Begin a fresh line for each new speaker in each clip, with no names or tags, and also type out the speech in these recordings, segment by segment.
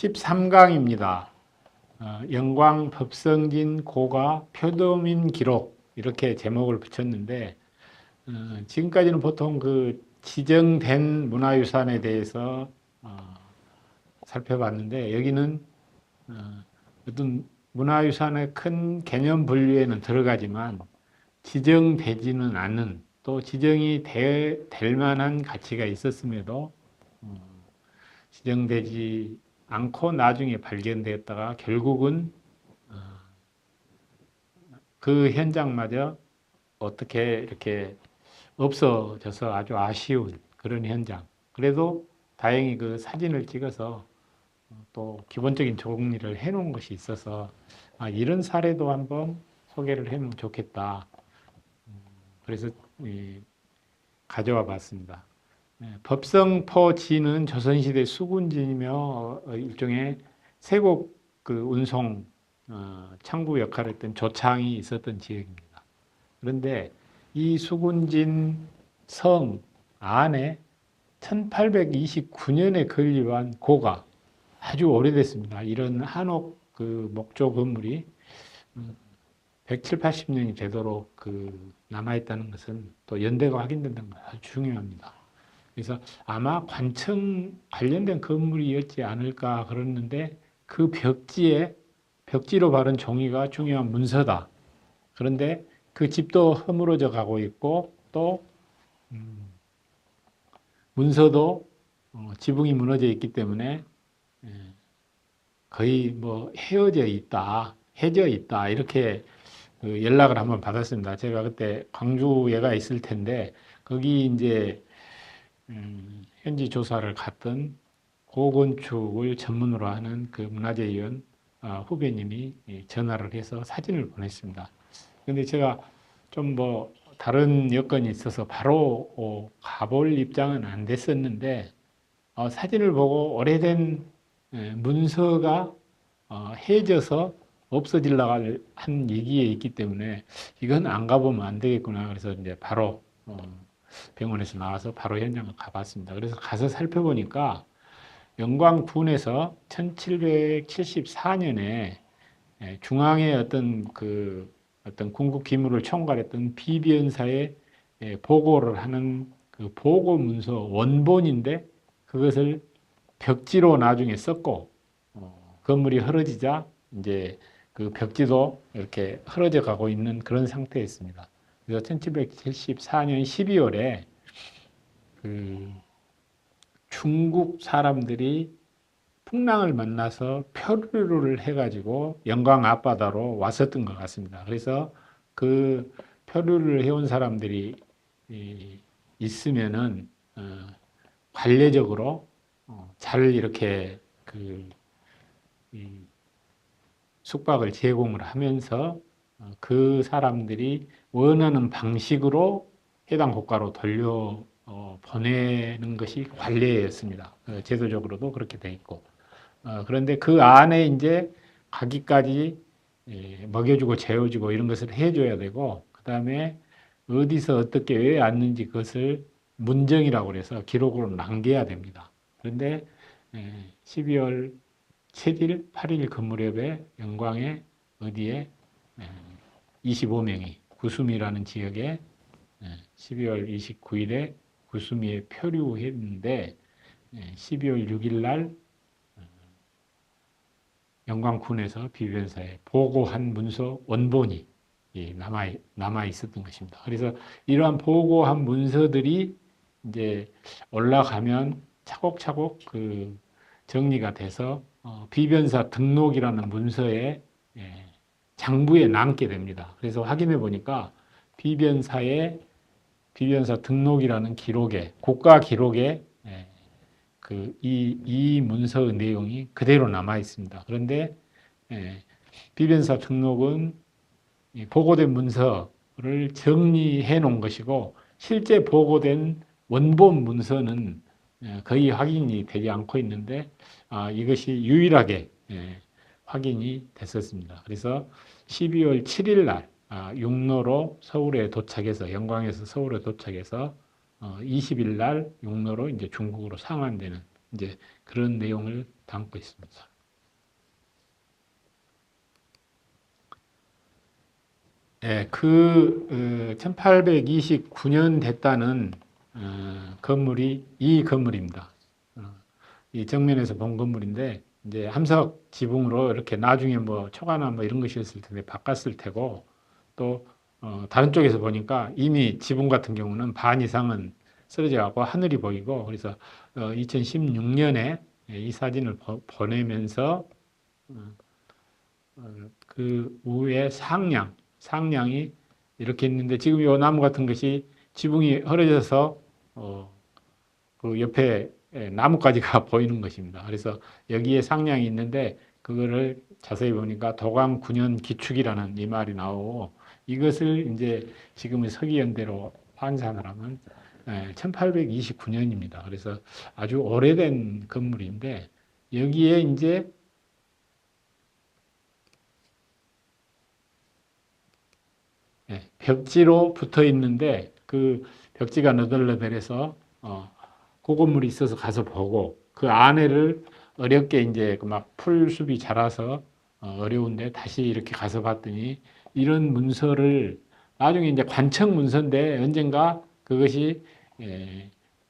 13강입니다. 영광 법성진 고가 표도민 기록 이렇게 제목을 붙였는데 지금까지는 보통 그 지정된 문화유산에 대해서 살펴봤는데 여기는 어떤 문화유산의 큰 개념 분류에는 들어가지만 지정되지는 않는 또 지정이 될 만한 가치가 있었음에도 지정되지 않고 나중에 발견되었다가 결국은 그 현장마저 어떻게 이렇게 없어져서 아주 아쉬운 그런 현장. 그래도 다행히 그 사진을 찍어서 또 기본적인 정리를 해놓은 것이 있어서 이런 사례도 한번 소개를 해보면 좋겠다. 그래서 가져와 봤습니다. 법성포지는 조선시대 수군지이며 일종의 세곡 그 운송 창구 역할을 했던 조창이 있었던 지역입니다. 그런데 이 수군진 성 안에 1829년에 건립한 고가 아주 오래됐습니다. 이런 한옥 그 목조 건물이 170, 80년이 되도록 그 남아있다는 것은 또 연대가 확인된다는 것이 아주 중요합니다. 그래서 아마 관청 관련된 건물이었지 않을까 그러는데 그 벽지로 바른 종이가 중요한 문서다. 그런데 그 집도 허물어져 가고 있고 또 문서도 지붕이 무너져 있기 때문에 거의 뭐 헤어져 있다, 해져 있다 이렇게 그 연락을 한번 받았습니다. 제가 그때 광주에 가 있을 텐데 거기 이제 현지 조사를 갔던 고건축을 전문으로 하는 그 문화재위원 후배님이 전화를 해서 사진을 보냈습니다. 근데 제가 좀 뭐 다른 여건이 있어서 바로 가볼 입장은 안 됐었는데 사진을 보고 오래된 문서가 해져서 없어지려고 한 얘기에 있기 때문에 이건 안 가보면 안 되겠구나. 그래서 이제 바로 병원에서 나와서 바로 현장을 가봤습니다. 그래서 가서 살펴보니까 영광군에서 1774년에 중앙의 어떤 군국 기물을 총괄했던 비변사에 보고를 하는 그 보고 문서 원본인데 그것을 벽지로 나중에 썼고 건물이 흐려지자 이제 그 벽지도 이렇게 흐려져 가고 있는 그런 상태였습니다. 그래서 1774년 12월에 그 중국 사람들이 풍랑을 만나서 표류를 해가지고 영광 앞바다로 왔었던 것 같습니다. 그래서 그 표류를 해온 사람들이 있으면은 관례적으로 잘 이렇게 그 숙박을 제공을 하면서 그 사람들이 원하는 방식으로 해당 국가로 돌려 보내는 것이 관례였습니다. 제도적으로도 그렇게 돼 있고. 그런데 그 안에 이제 가기까지 먹여주고 재워주고 이런 것을 해줘야 되고, 그 다음에 어디서 어떻게 왜 왔는지 그것을 문정이라고 그래서 기록으로 남겨야 됩니다. 그런데 12월 7일, 8일 근무렵에 영광에 어디에 25명이 구수미라는 지역에 12월 29일에 구수미에 표류했는데 12월 6일 날 영광군에서 비변사에 보고한 문서 원본이 남아 있었던 것입니다. 그래서 이러한 보고한 문서들이 이제 올라가면 차곡차곡 그 정리가 돼서 비변사 등록이라는 문서에 장부에 남게 됩니다. 그래서 확인해 보니까 비변사 등록이라는 기록에 국가 기록에 이 문서의 내용이 그대로 남아 있습니다. 그런데 비변사 등록은 보고된 문서를 정리해 놓은 것이고 실제 보고된 원본 문서는 거의 확인이 되지 않고 있는데 이것이 유일하게 확인이 됐었습니다. 그래서 12월 7일 날 육로로 서울에 도착해서 영광에서 서울에 도착해서 20일 날 육로로 이제 중국으로 상환되는 이제 그런 내용을 담고 있습니다. 예, 그 1829년 됐다는 건물이 이 건물입니다. 어, 이 정면에서 본 건물인데 이제 함석 지붕으로 이렇게 나중에 뭐 초가나 뭐 이런 것이었을 텐데 바꿨을 테고 또 다른 쪽에서 보니까 이미 지붕 같은 경우는 반 이상은 쓰러져 갖고 하늘이 보이고 그래서 2016년에 이 사진을 보내면서 어, 그 위에 상량이 이렇게 있는데 지금 이 나무 같은 것이 지붕이 흐려져서 어, 그 옆에 나뭇가지가 보이는 것입니다. 그래서 여기에 상량이 있는데 그거를 자세히 보니까 도감 9년 기축이라는 이 말이 나오고 이것을 이제 지금의 서기현대로 환산을 하면 1829년입니다. 그래서 아주 오래된 건물인데 여기에 이제 벽지로 붙어 있는데 그 벽지가 너덜너덜해서 그 건물이 있어서 가서 보고 그 안에를 어렵게 이제 그 막 풀숲이 자라서 어려운데 다시 이렇게 가서 봤더니 이런 문서를 나중에 이제 관청 문서인데 언젠가 그것이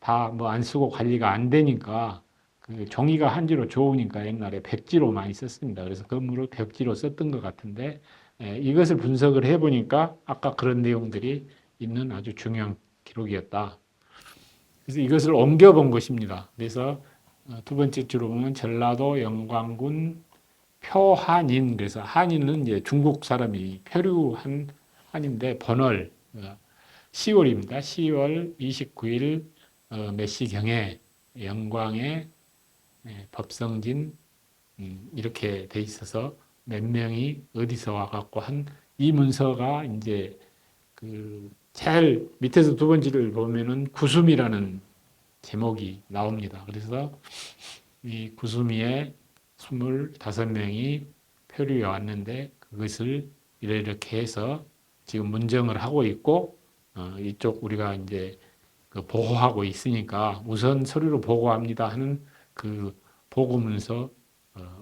다 뭐 안 쓰고 관리가 안 되니까 그 종이가 한지로 좋으니까 옛날에 백지로 많이 썼습니다. 그래서 건물을 벽지로 썼던 것 같은데 이것을 분석을 해보니까 아까 그런 내용들이 있는 아주 중요한 기록이었다. 그래서 이것을 옮겨본 것입니다. 그래서 두 번째 주로 보면 전라도 영광군 표한인, 그래서 한인은 이제 중국 사람이 표류한 한인데 번월 10월입니다. 10월 29일 몇 시경에 영광에 법성진 이렇게 돼 있어서 몇 명이 어디서 와갖고 한 이 문서가 이제 그 제일 밑에서 두 번째를 보면은 구숨이라는 제목이 나옵니다. 그래서 이 구수미에 25명이 표류해 왔는데 그것을 이렇게 해서 지금 문정을 하고 있고 이쪽 우리가 이제 그 보고하고 있으니까 우선 서류로 보고합니다 하는 그 보고 문서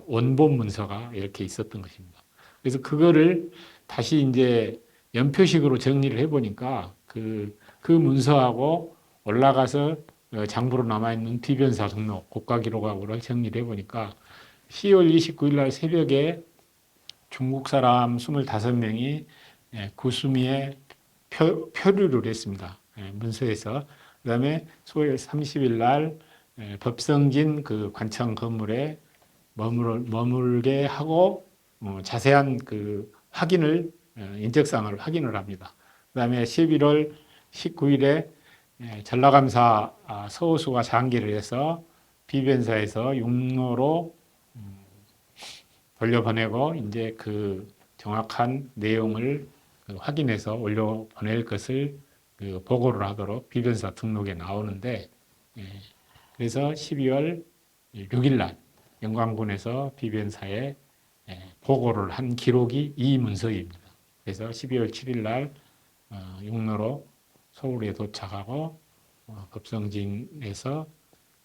원본 문서가 이렇게 있었던 것입니다. 그래서 그거를 다시 이제 연표식으로 정리를 해보니까 그 문서하고 올라가서 장부로 남아있는 비변사 등록 국가 기록하고를 정리를 해보니까 10월 29일 날 새벽에 중국 사람 25명이 구수미에 표류를 했습니다. 문서에서. 그 다음에 소월 30일 날 법성진 그 관청 건물에 머물게 하고 자세한 그 확인을 인적사항을 확인을 합니다. 그다음에 11월 19일에 전라감사 서호수가 장기를 해서 비변사에서 육로로 돌려보내고 이제 그 정확한 내용을 확인해서 올려 보낼 것을 그 보고를 하도록 비변사 등록에 나오는데 그래서 12월 6일 날 영광군에서 비변사에 보고를 한 기록이 이 문서입니다. 그래서 12월 7일 날 육로로 서울에 도착하고 급성진에서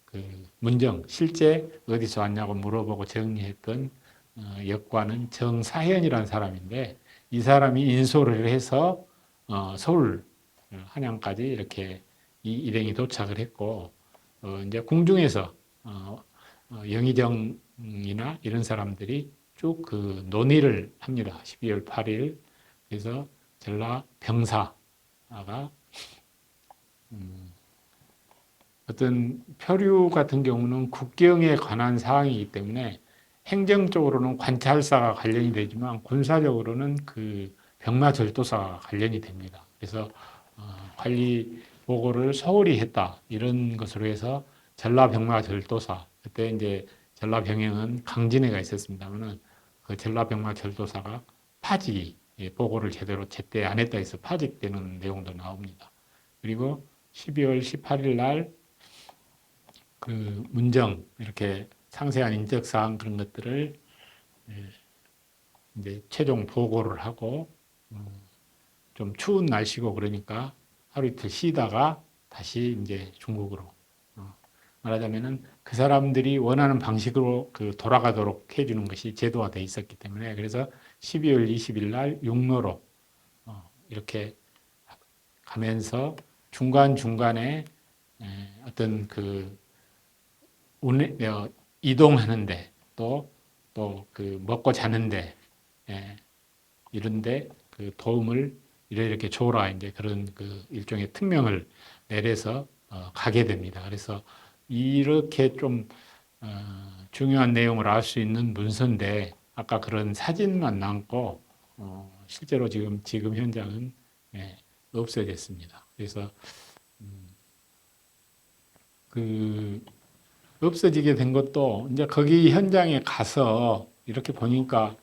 그 문정 실제 어디서 왔냐고 물어보고 정리했던 역관은 정사현이라는 사람인데 이 사람이 인솔을 해서 서울 한양까지 이렇게 이 일행이 도착을 했고 이제 궁중에서 영의정이나 이런 사람들이 쭉 그 논의를 합니다. 12월 8일 그래서 전라 병사가 어떤 표류 같은 경우는 국경에 관한 사항이기 때문에 행정적으로는 관찰사가 관련이 되지만 군사적으로는 그 병마절도사가 관련이 됩니다. 그래서 관리 보고를 서울이 했다 이런 것으로 해서 전라병마절도사 그때 이제 전라병영은 강진에가 있었습니다만은 그 전라병마절도사가 파직이 보고를 제때 안 했다 해서 파직되는 내용도 나옵니다. 그리고 12월 18일 날 그 문정 이렇게 상세한 인적 사항 그런 것들을 이제 최종 보고를 하고 좀 추운 날씨고 그러니까 하루 이틀 쉬다가 다시 이제 중국으로 말하자면은 그 사람들이 원하는 방식으로 그 돌아가도록 해주는 것이 제도화돼 있었기 때문에 그래서 12월 20일 날 육로로 이렇게 가면서 중간중간에 어떤 그 이동하는데 또 그 먹고 자는데 이런데 그 도움을 이렇게 줘라 이제 그런 그 일종의 특명을 내려서 가게 됩니다. 그래서 이렇게 좀 중요한 내용을 알 수 있는 문서인데 아까 그런 사진만 남고 실제로 지금 현장은 없어졌습니다. 그래서 그 없어지게 된 것도 이제 거기 현장에 가서 이렇게 보니까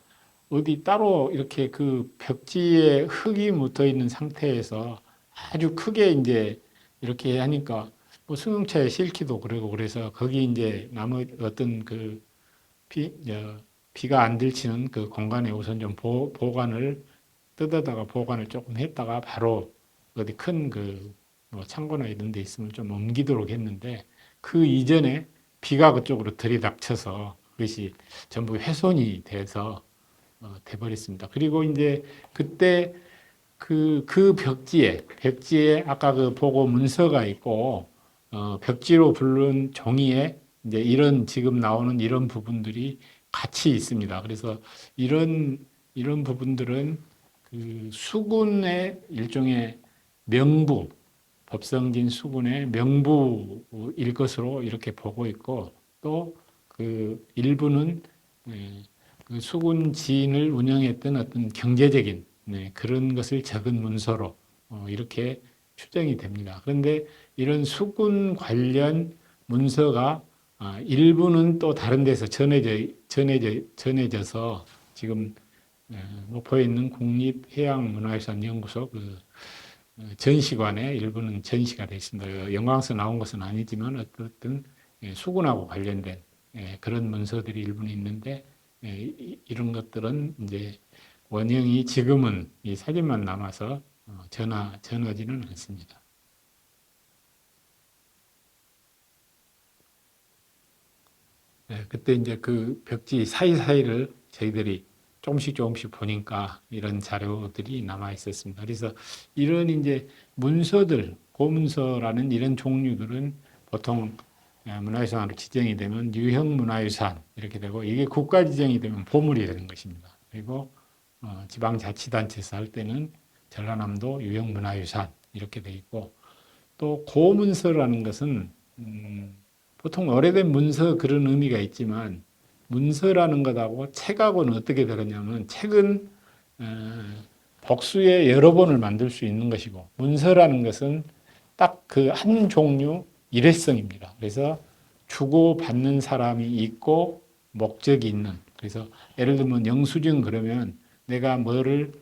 어디 따로 이렇게 그 벽지에 흙이 묻어 있는 상태에서 아주 크게 이제 이렇게 하니까 뭐 승용차에 싣기도 그러고 그래서 거기 이제 나무 어떤 그 비가 안 들치는 그 공간에 우선 좀 보관을 뜯어다가 보관을 조금 했다가 바로 어디 큰 그 뭐 창고나 이런 데 있으면 좀 옮기도록 했는데 그 이전에 비가 그쪽으로 들이닥쳐서 그것이 전부 훼손이 돼서 돼버렸습니다. 그리고 이제 그때 그 벽지에 아까 그 보고 문서가 있고, 벽지로 부른 종이에 이제 이런 지금 나오는 이런 부분들이 같이 있습니다. 그래서 이런 부분들은 그 수군의 일종의 명부, 법성진 수군의 명부일 것으로 이렇게 보고 있고, 또 그 일부는 그 수군 지인을 운영했던 어떤 경제적인 그런 것을 적은 문서로 이렇게 추정이 됩니다. 그런데 이런 수군 관련 문서가 일부는 또 다른 데서 전해져서 지금 목포에 있는 국립해양문화유산연구소 그 전시관에 일부는 전시가 되어 있습니다. 영광에서 나온 것은 아니지만 어떤 수군하고 관련된 그런 문서들이 일부는 있는데 이런 것들은 이제 원형이 지금은 이 사진만 남아서 전하지는 않습니다. 그때 이제 그 벽지 사이사이를 저희들이 조금씩 보니까 이런 자료들이 남아 있었습니다. 그래서 이런 이제 문서들, 고문서라는 이런 종류들은 보통 문화유산으로 지정이 되면 유형 문화유산 이렇게 되고 이게 국가 지정이 되면 보물이 되는 것입니다. 그리고 지방자치단체에서 할 때는 전라남도 유형 문화유산 이렇게 돼 있고 또 고문서라는 것은 보통 오래된 문서 그런 의미가 있지만 문서라는 것하고 책하고는 어떻게 다르냐면 책은 복수의 여러 번을 만들 수 있는 것이고 문서라는 것은 딱 그 한 종류 일회성입니다. 그래서 주고받는 사람이 있고 목적이 있는 그래서 예를 들면 영수증 그러면 내가 뭐를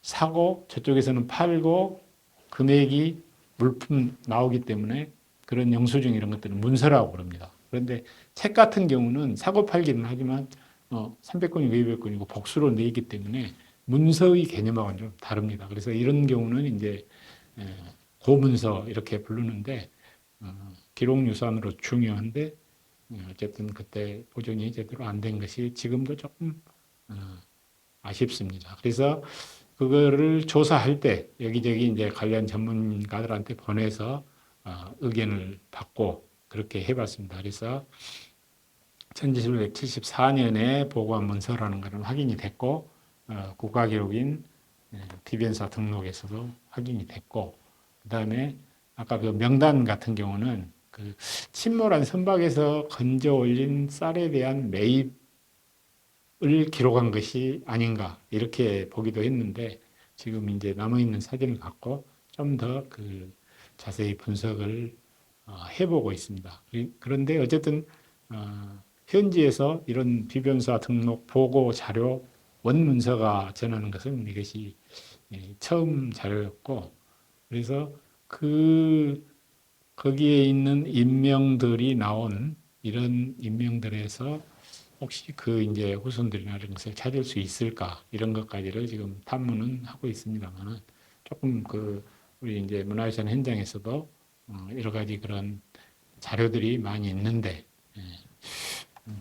사고 저쪽에서는 팔고 금액이 물품 나오기 때문에 그런 영수증 이런 것들은 문서라고 그럽니다. 그런데 책 같은 경우는 사고 팔기는 하지만 300건이고 200건이고 복수로 내기 때문에 문서의 개념하고는 좀 다릅니다. 그래서 이런 경우는 이제 고문서 이렇게 부르는데 기록유산으로 중요한데 어쨌든 그때 보존이 제대로 안 된 것이 지금도 조금 아쉽습니다. 그래서 그거를 조사할 때 여기저기 이제 관련 전문가들한테 보내서 의견을 받고 그렇게 해봤습니다. 그래서 1774년에 보고한 문서라는 것은 확인이 됐고 국가기록인 비변사 등록에서도 확인이 됐고 그다음에 아까 그 명단 같은 경우는 그 침몰한 선박에서 건져 올린 쌀에 대한 매입을 기록한 것이 아닌가 이렇게 보기도 했는데 지금 이제 남아있는 사진을 갖고 좀 더 그 자세히 분석을 해보고 있습니다. 그런데 어쨌든 현지에서 이런 비변사 등록 보고 자료 원문서가 전하는 것은 이것이 처음 자료였고 그래서 거기에 있는 인명들이 나온 이런 인명들에서 혹시 그 이제 후손들이나 이런 것을 찾을 수 있을까 이런 것까지를 지금 탐문은 하고 있습니다만은 조금 우리 이제 문화유산 현장에서도 여러 가지 그런 자료들이 많이 있는데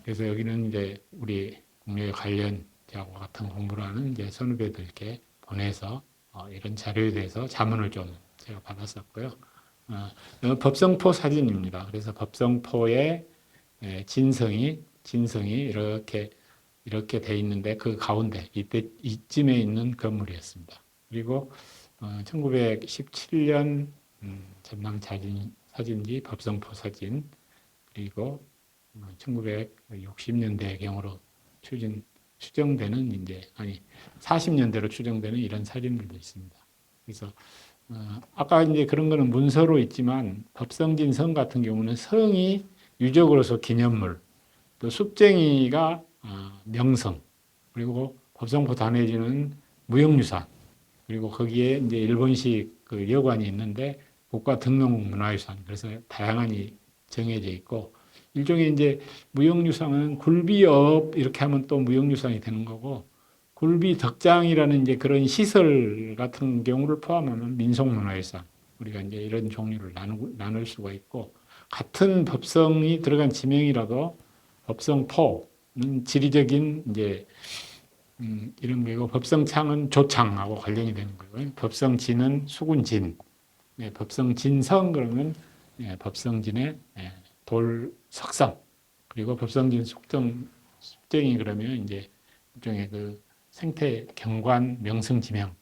그래서 여기는 이제 우리 국내 관련 대학과 같은 공부를 하는 이제 선후배들께 보내서 이런 자료에 대해서 자문을 좀 제가 받았었고요. 법성포 사진입니다. 그래서 법성포의 진성이 이렇게 돼 있는데 그 가운데 이쯤에 있는 건물이었습니다. 그리고 1917년 전남 사진지 법성포 사진, 그리고 1960년대경으로 추정되는 이제 40년대로 추정되는 이런 사진들도 있습니다. 그래서 아까 이제 그런 거는 문서로 있지만 법성진 성 같은 경우는 성이 유적으로서 기념물, 또 숲쟁이가 명성, 그리고 법성포 단해지는 무형유산, 그리고 거기에 이제 일본식 그 여관이 있는데 국가 등록 문화유산, 그래서 다양하게 정해져 있고, 일종의 이제 무형유산은 굴비업 이렇게 하면 또 무형유산이 되는 거고, 굴비 덕장이라는 이제 그런 시설 같은 경우를 포함하면 민속문화유산, 우리가 이제 이런 종류를 나눌 수가 있고, 같은 법성이 들어간 지명이라도 법성포는 지리적인 이제 이런 거고, 법성창은 조창하고 관련이 되는 거고요. 법성진은 수군진, 법성진성 그러면 법성진의 돌 석성, 그리고 법성진 숲쟁이 그러면 이제 일종의 그 생태 경관 명승 지명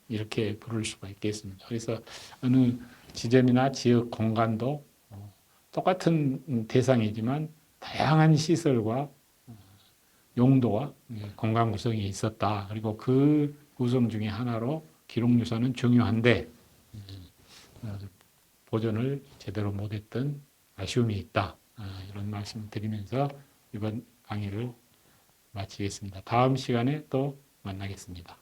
이렇게 부를 수가 있겠습니다. 그래서 어느 지점이나 지역 공간도 똑같은 대상이지만 다양한 시설과 용도와 공간 구성이 있었다. 그리고 그 구성 중에 하나로 기록유산은 중요한데 보존을 제대로 못했던 아쉬움이 있다. 이런 말씀을 드리면서 이번 강의를 마치겠습니다. 다음 시간에 또 만나겠습니다.